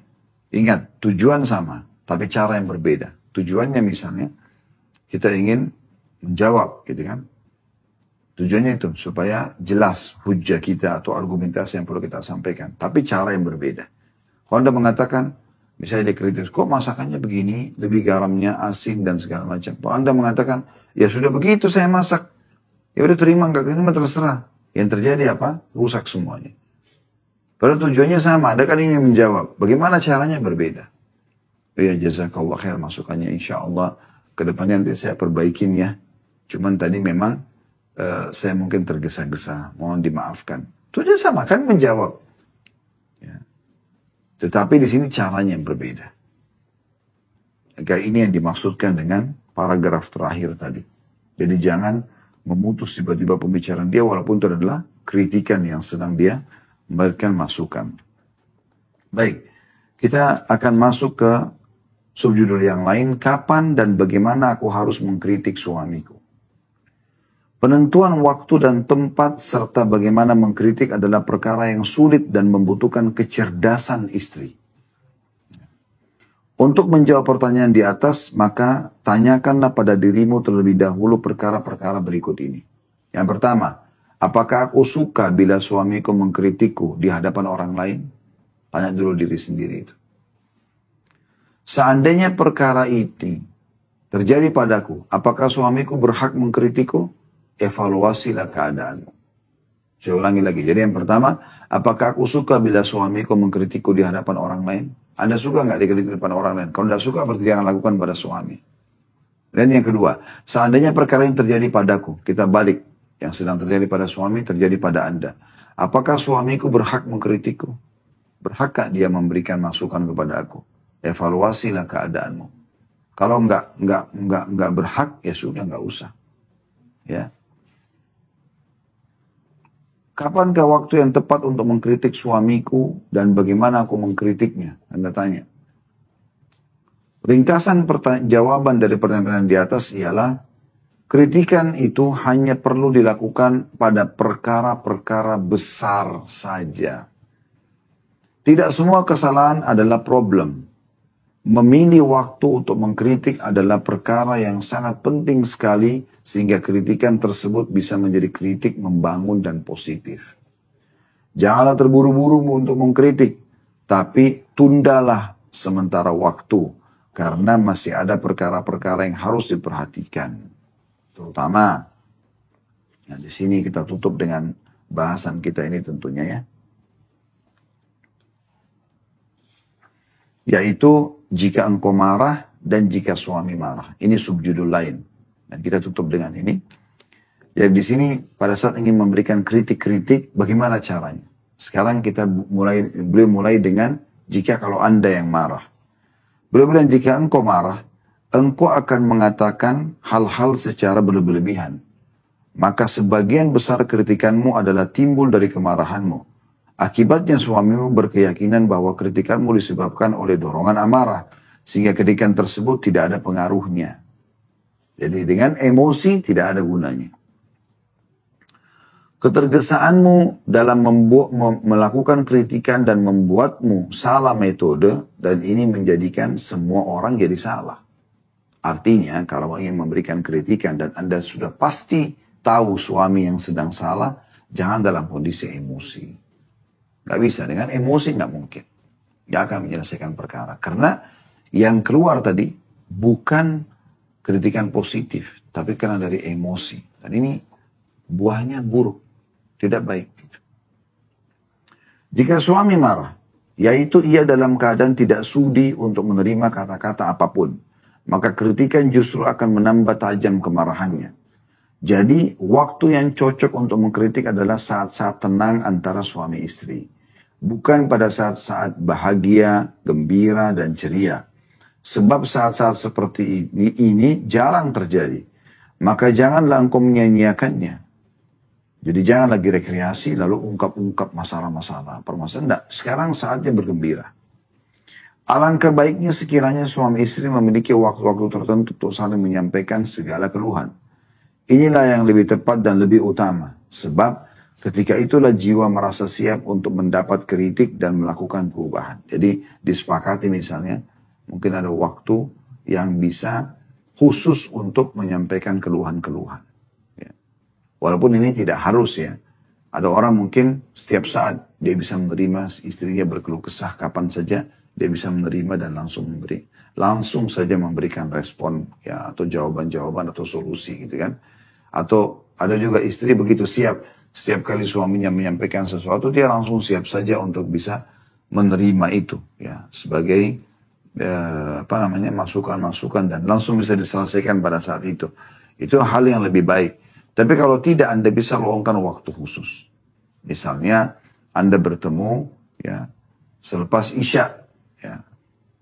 ingat, tujuan sama, tapi cara yang berbeda. Tujuannya misalnya, kita ingin menjawab, gitu kan. Tujuannya itu, supaya jelas hujah kita atau argumentasi yang perlu kita sampaikan. Tapi cara yang berbeda. Kalau Anda mengatakan, misalnya dikritik, kok masakannya begini, lebih garamnya, asin, dan segala macam. Kalau Anda mengatakan, ya sudah begitu saya masak. Ya udah terima, enggak terima, terserah. Yang terjadi apa? Rusak semuanya. Padahal tujuannya sama, Anda kan ingin menjawab. Bagaimana caranya berbeda? Ya jazakallah khair masukannya, insya Allah. Kedepannya nanti saya perbaikin ya. Cuman tadi memang saya mungkin tergesa-gesa, mohon dimaafkan. Tujuannya sama, kan menjawab. Tetapi di sini caranya yang berbeda. Kayak ini yang dimaksudkan dengan paragraf terakhir tadi. Jadi jangan memutus tiba-tiba pembicaraan dia walaupun itu adalah kritikan yang sedang dia memberikan masukan. Baik, kita akan masuk ke subjudul yang lain. Kapan dan bagaimana aku harus mengkritik suamiku? Penentuan waktu dan tempat serta bagaimana mengkritik adalah perkara yang sulit dan membutuhkan kecerdasan istri. Untuk menjawab pertanyaan di atas, maka tanyakanlah pada dirimu terlebih dahulu perkara-perkara berikut ini. Yang pertama, apakah aku suka bila suamiku mengkritikku di hadapan orang lain? Tanya dulu diri sendiri itu. Seandainya perkara ini terjadi padaku, apakah suamiku berhak mengkritikku? Evaluasilah keadaanmu. Saya ulangi lagi. Jadi yang pertama, apakah aku suka bila suamiku mengkritikku di hadapan orang lain? Anda suka nggak dikritik di hadapan orang lain? Kalau tidak suka, berarti jangan lakukan pada suami. Dan yang kedua, seandainya perkara yang terjadi padaku, kita balik. Yang sedang terjadi pada suami, terjadi pada Anda. Apakah suamiku berhak mengkritikku? Berhakkah dia memberikan masukan kepada aku? Evaluasilah keadaanmu. Kalau nggak berhak, ya sudah nggak usah. Ya. Kapankah waktu yang tepat untuk mengkritik suamiku dan bagaimana aku mengkritiknya? Anda tanya. Ringkasan jawaban dari pertanyaan di atas ialah kritikan itu hanya perlu dilakukan pada perkara-perkara besar saja. Tidak semua kesalahan adalah problem. Memilih waktu untuk mengkritik adalah perkara yang sangat penting sekali sehingga kritikan tersebut bisa menjadi kritik membangun dan positif. Janganlah terburu-buru untuk mengkritik, tapi tundalah sementara waktu karena masih ada perkara-perkara yang harus diperhatikan. Terutama, nah di sini kita tutup dengan bahasan kita ini tentunya ya. Yaitu jika engkau marah dan jika suami marah. Ini subjudul lain. Dan kita tutup dengan ini. Jadi di sini pada saat ingin memberikan kritik-kritik, bagaimana caranya? Sekarang kita beliau mulai dengan jika kalau Anda yang marah. Beliau bilang jika engkau marah, engkau akan mengatakan hal-hal secara berlebihan. Maka sebagian besar kritikanmu adalah timbul dari kemarahanmu. Akibatnya suamimu berkeyakinan bahwa kritikanmu disebabkan oleh dorongan amarah. Sehingga kritikan tersebut tidak ada pengaruhnya. Jadi dengan emosi tidak ada gunanya. Ketergesaanmu dalam melakukan kritikan dan membuatmu salah metode. Dan ini menjadikan semua orang jadi salah. Artinya kalau ingin memberikan kritikan dan Anda sudah pasti tahu suami yang sedang salah. Jangan dalam kondisi emosi. Gak bisa, dengan emosi gak mungkin. Gak akan menyelesaikan perkara. Karena yang keluar tadi bukan kritikan positif. Tapi karena dari emosi. Dan ini buahnya buruk. Tidak baik. Jika suami marah, yaitu ia dalam keadaan tidak sudi untuk menerima kata-kata apapun. Maka kritikan justru akan menambah tajam kemarahannya. Jadi waktu yang cocok untuk mengkritik adalah saat-saat tenang antara suami istri. Bukan pada saat-saat bahagia, gembira, dan ceria. Sebab saat-saat seperti ini jarang terjadi. Maka janganlah engkau menyanyiakannya. Jadi jangan lagi rekreasi lalu ungkap-ungkap masalah-masalah. Permasalahan enggak. Sekarang saatnya bergembira. Alangkah baiknya sekiranya suami istri memiliki waktu-waktu tertentu untuk saling menyampaikan segala keluhan. Inilah yang lebih tepat dan lebih utama. Sebab ketika itulah jiwa merasa siap untuk mendapat kritik dan melakukan perubahan. Jadi disepakati misalnya, mungkin ada waktu yang bisa khusus untuk menyampaikan keluhan-keluhan. Ya. Walaupun ini tidak harus ya. Ada orang mungkin setiap saat dia bisa menerima istrinya berkeluh kesah kapan saja. Dia bisa menerima dan langsung saja memberikan respon ya, atau jawaban-jawaban atau solusi gitu kan. Atau ada juga istri begitu siap. Setiap kali suaminya menyampaikan sesuatu, dia langsung siap saja untuk bisa menerima itu. Ya, sebagai masukan-masukan dan langsung bisa diselesaikan pada saat itu. Itu hal yang lebih baik. Tapi kalau tidak, Anda bisa luangkan waktu khusus. Misalnya, Anda bertemu ya selepas Isya. Ya,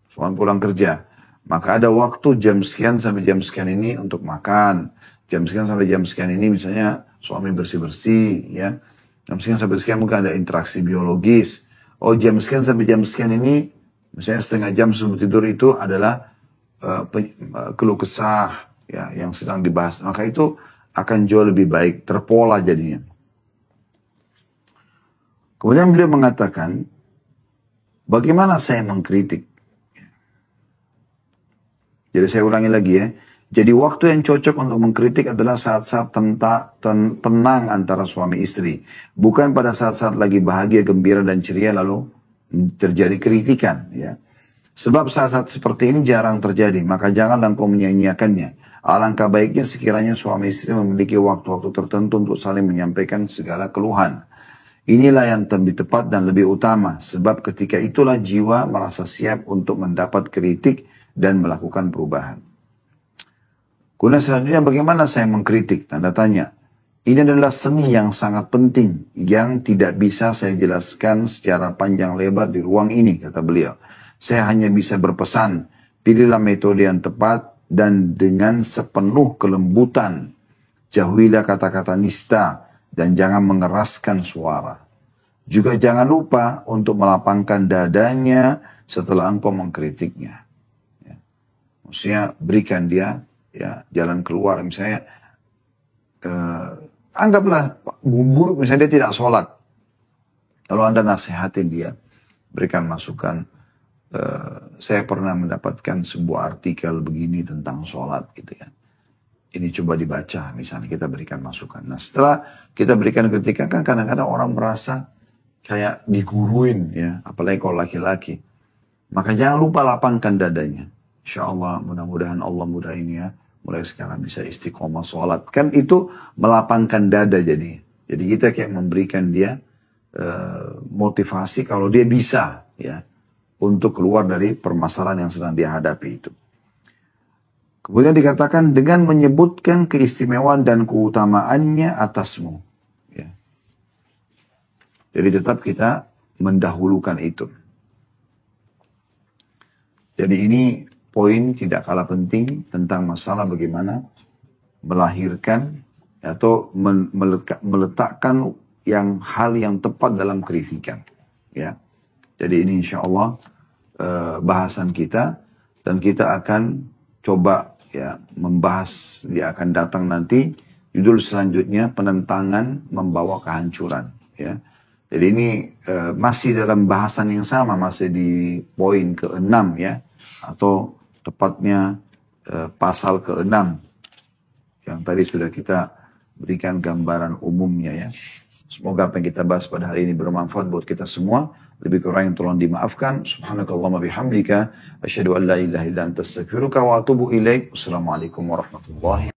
suami pulang kerja. Maka ada waktu jam sekian sampai jam sekian ini untuk makan. Jam sekian sampai jam sekian ini misalnya suami bersih-bersih, ya. Jam sekian sampai sekian mungkin ada interaksi biologis. Oh, jam sekian sampai jam sekian ini, misalnya setengah jam sebelum tidur itu adalah keluh kesah, ya, yang sedang dibahas. Maka itu akan jauh lebih baik, terpola jadinya. Kemudian beliau mengatakan, bagaimana saya mengkritik? Jadi saya ulangi lagi ya. Jadi waktu yang cocok untuk mengkritik adalah saat-saat tenang antara suami istri. Bukan pada saat-saat lagi bahagia, gembira, dan ceria lalu terjadi kritikan. Ya. Sebab saat-saat seperti ini jarang terjadi. Maka janganlah engkau menyanyiakannya. Alangkah baiknya sekiranya suami istri memiliki waktu-waktu tertentu untuk saling menyampaikan segala keluhan. Inilah yang lebih tepat dan lebih utama, sebab ketika itulah jiwa merasa siap untuk mendapat kritik dan melakukan perubahan. Kemudian selanjutnya bagaimana saya mengkritik? Tanda tanya. Ini adalah seni yang sangat penting, yang tidak bisa saya jelaskan secara panjang lebar di ruang ini, kata beliau. Saya hanya bisa berpesan, pilihlah metode yang tepat dan dengan sepenuh kelembutan. Jauhilah kata-kata nista dan jangan mengeraskan suara. Juga jangan lupa untuk melapangkan dadanya setelah engkau mengkritiknya. Ya. Maksudnya berikan dia ya jalan keluar. Misalnya anggaplah buruk, misalnya dia tidak sholat. Kalau Anda nasihatin dia, berikan masukan. Saya pernah mendapatkan sebuah artikel begini tentang sholat gitu ya. Ini coba dibaca, misalnya kita berikan masukan. Nah setelah kita berikan kritikan kan kadang-kadang orang merasa kayak diguruin ya, apalagi kalau laki-laki. Maka jangan lupa lapangkan dadanya. Insya Allah mudah-mudahan Allah mudahin ya, mulai sekarang bisa istiqomah sholat. Kan itu melapangkan dada jadi. Jadi kita kayak memberikan dia motivasi kalau dia bisa ya, untuk keluar dari permasalahan yang sedang dia hadapi itu. Kemudian dikatakan dengan menyebutkan keistimewaan dan keutamaannya atasmu. Ya. Jadi tetap kita mendahulukan itu. Jadi ini poin tidak kalah penting tentang masalah bagaimana melahirkan atau meletakkan hal yang tepat dalam kritikan. Ya. Jadi ini insya Allah bahasan kita dan kita akan coba ya membahas, dia akan datang nanti judul selanjutnya penentangan membawa kehancuran ya. Jadi ini masih dalam bahasan yang sama, masih di poin ke-6 ya, atau tepatnya pasal ke-6 yang tadi sudah kita berikan gambaran umumnya ya. Semoga apa yang kita bahas pada hari ini bermanfaat buat kita semua. Lebih kurang yang tolong dimaafkan. Subhanakallahumma bihamdika asyhadu an la ilaha illa anta astaghfiruka wa atubu ilaik. Wassalamualaikum warahmatullahi wabarakatuh.